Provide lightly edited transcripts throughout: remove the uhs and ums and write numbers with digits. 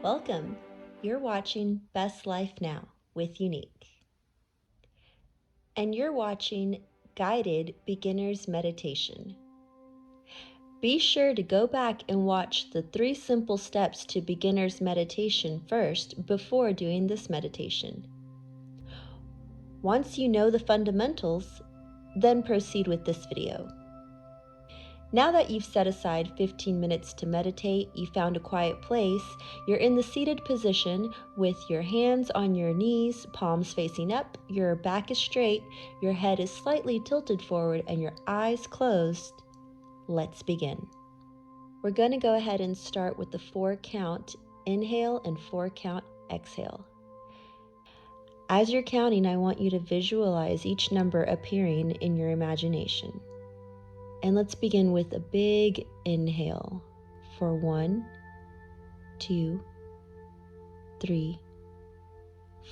Welcome. You're watching Best Life Now with Unique. And you're watching Guided Beginner's Meditation. Be sure to go back and watch the 3 simple steps to beginner's meditation first before doing this meditation. Once you know the fundamentals, then proceed with this video. Now that you've set aside 15 minutes to meditate, you found a quiet place, you're in the seated position with your hands on your knees, palms facing up, your back is straight, your head is slightly tilted forward, and your eyes closed. Let's begin. We're going to go ahead and start with the 4 count inhale and 4 count exhale. As you're counting, I want you to visualize each number appearing in your imagination. And let's begin with a big inhale for 1, 2, 3,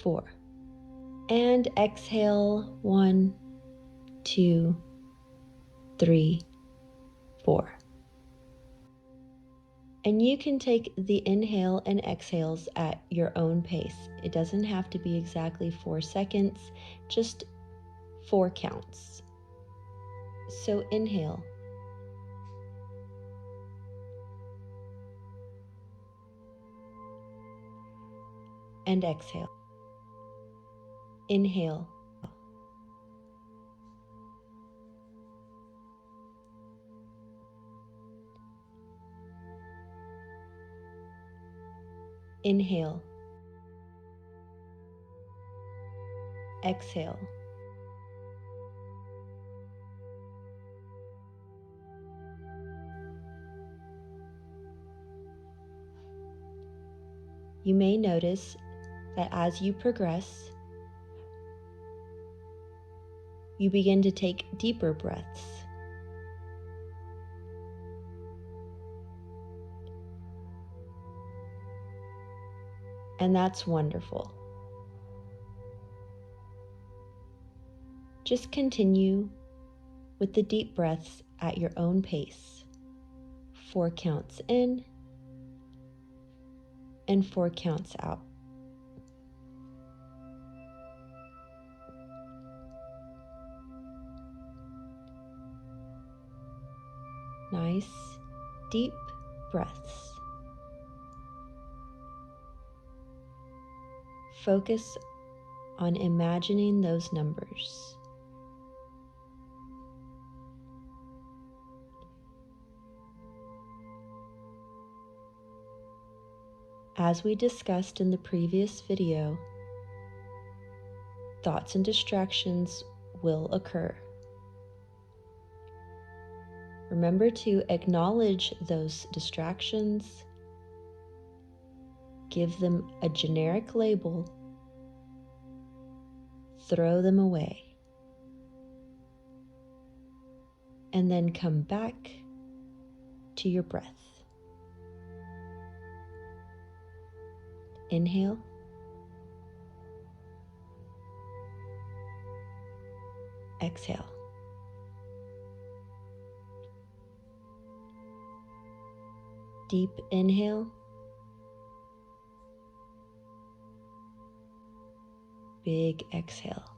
4. And exhale 1, 2, 3, 4. And you can take the inhale and exhales at your own pace. It doesn't have to be exactly 4 seconds, just 4 counts. So inhale. And exhale. Inhale. Inhale. Exhale. You may notice that as you progress, you begin to take deeper breaths. And that's wonderful. Just continue with the deep breaths at your own pace. 4 counts in and 4 counts out. Nice, deep breaths. Focus on imagining those numbers. As we discussed in the previous video, thoughts and distractions will occur. Remember to acknowledge those distractions, give them a generic label, throw them away, and then come back to your breath. Inhale. Exhale. Deep inhale. Big exhale.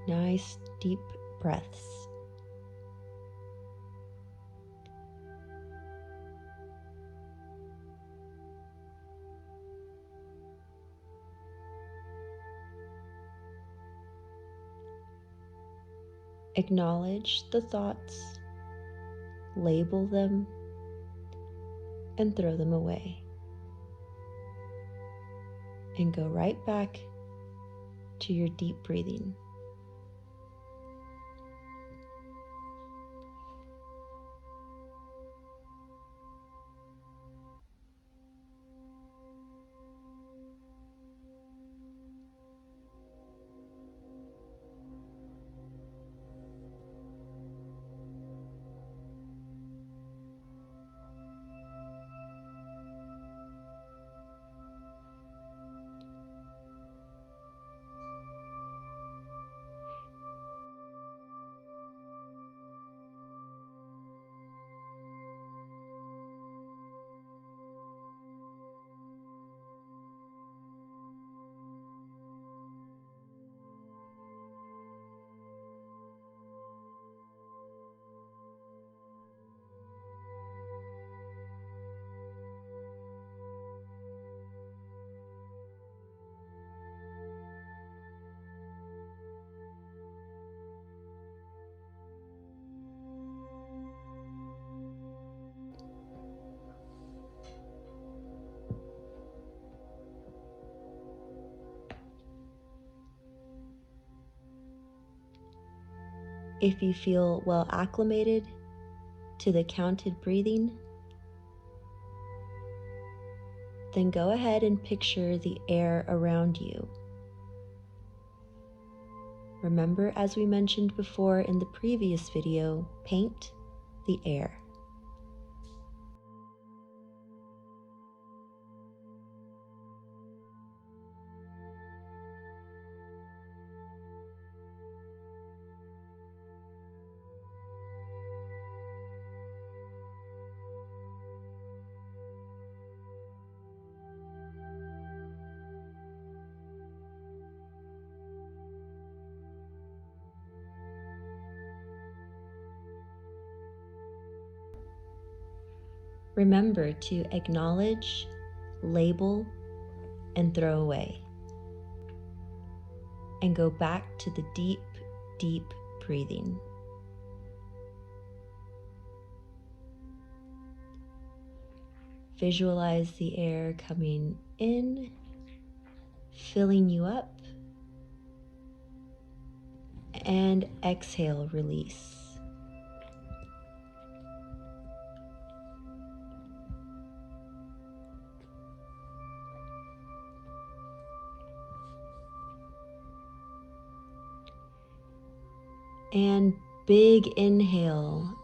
Nice deep breaths. Acknowledge the thoughts, label them, and throw them away. And go right back to your deep breathing. If you feel well acclimated to the counted breathing, then go ahead and picture the air around you. Remember, as we mentioned before in the previous video, paint the air. Remember to acknowledge, label, and throw away. And go back to the deep, deep breathing. Visualize the air coming in, filling you up, and exhale, release. And big inhale.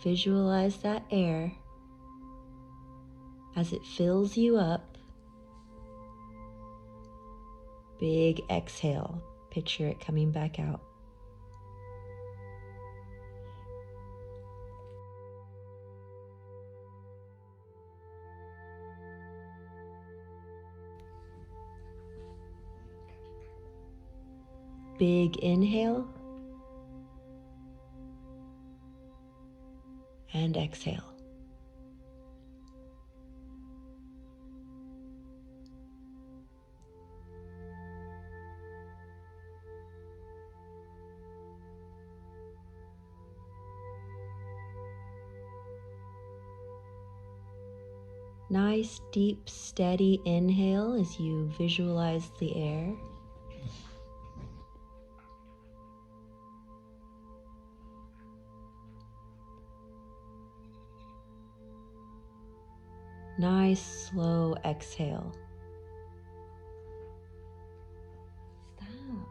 Visualize that air as it fills you up. Big exhale. Picture it coming back out. Big inhale. And exhale. Nice, deep, steady inhale as you visualize the air. Nice, slow exhale. Stop.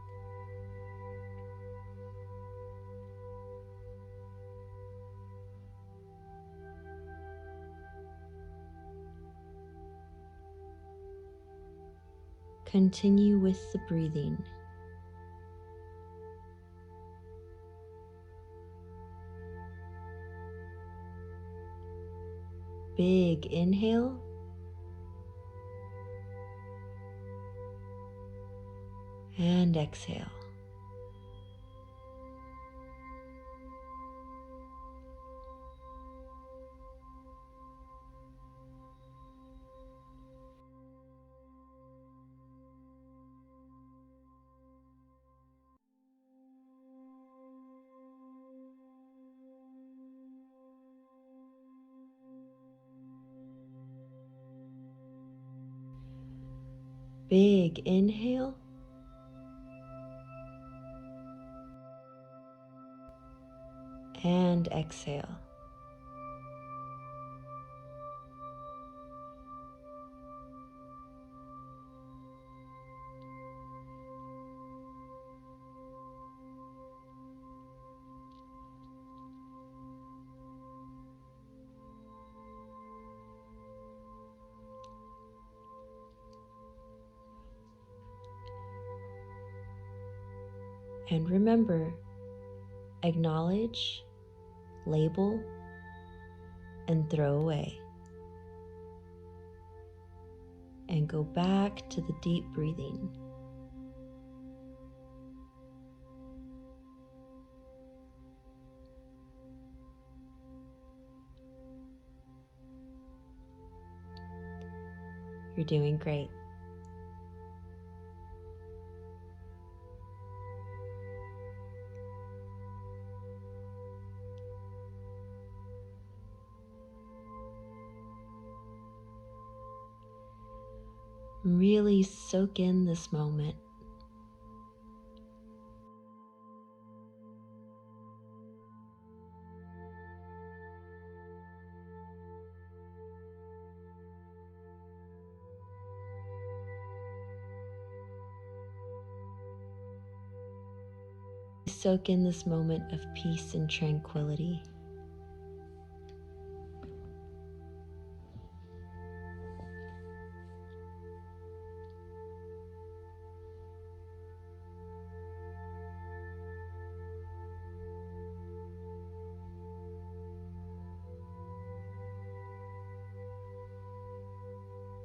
Continue with the breathing. Big inhale. And exhale. Big inhale. And exhale. And remember, acknowledge, label, and throw away. And go back to the deep breathing. You're doing great. Really soak in this moment. soak in this moment of peace and tranquility.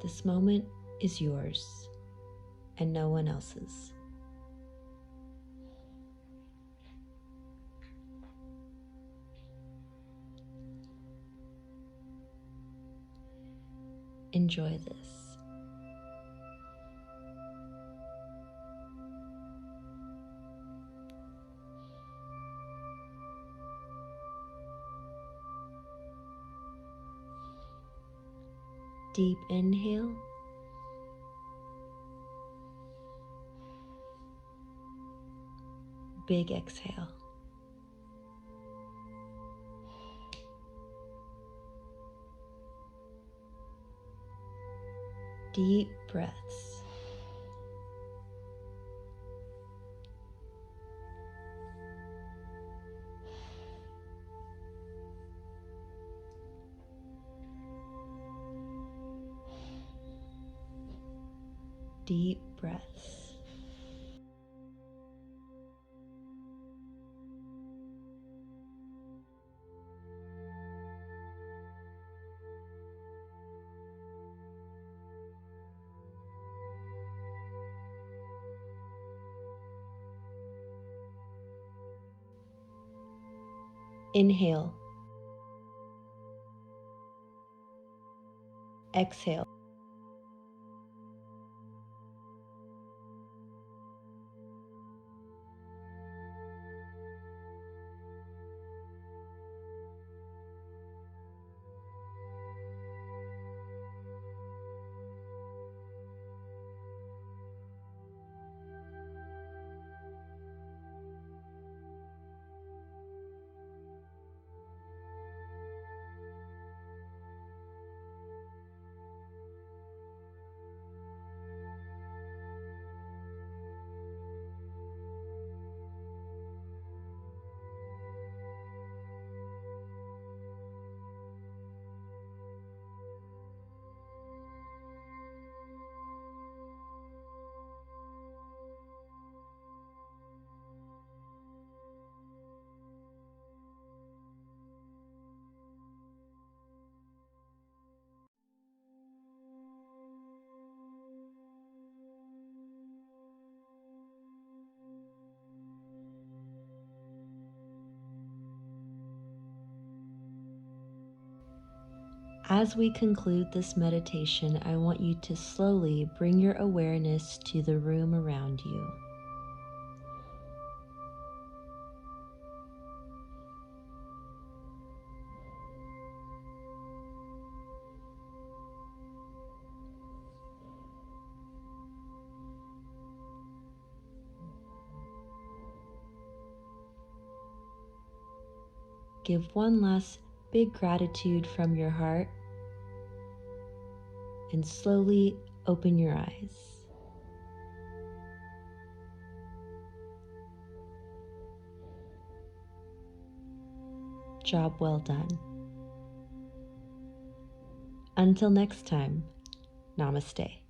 This moment is yours and no one else's. Enjoy this. Deep inhale. Big exhale. Deep breaths. Deep breaths. Inhale. Exhale. As we conclude this meditation, I want you to slowly bring your awareness to the room around you. Give one last big gratitude from your heart and slowly open your eyes. Job well done. Until next time, namaste.